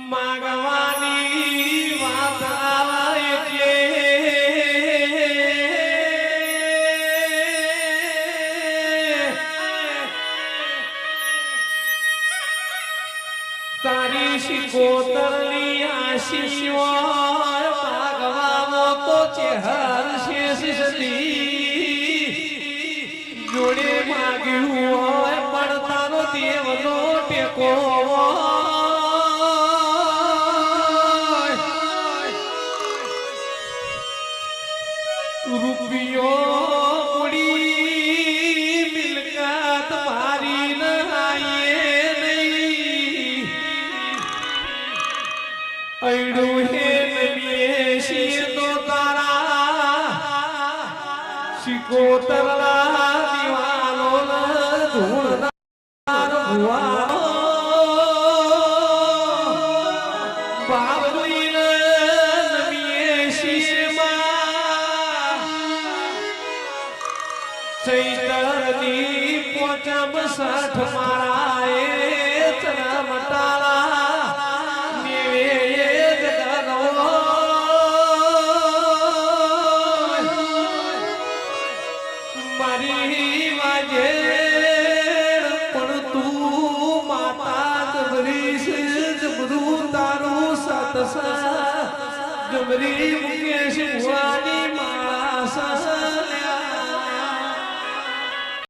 માગવાની વાત આવે એટલે તારી શિકોતરની આશીષો માગવામાં તો ચહેર શેષ સદી જોડે માગ્યું હોય પણ તારો દેવનો ટેકો રૂપિયો મૂડી મિલકત મારી નહાઈએ નહીં અયડું હે નમીએ શીર તો તારા શિકોતરના દિવાલો ધૂળદાર ભુવાનો બાબુઈ નમીએ શીરમાં ચૈતરની પોચમ સાઠ મારા એ ચરમ તારા મેવે જગનો મારી વાજે પણ તું માતા જબરીશ જબરું તારું સતસા જબરી મુકેશ ભુવાની માળા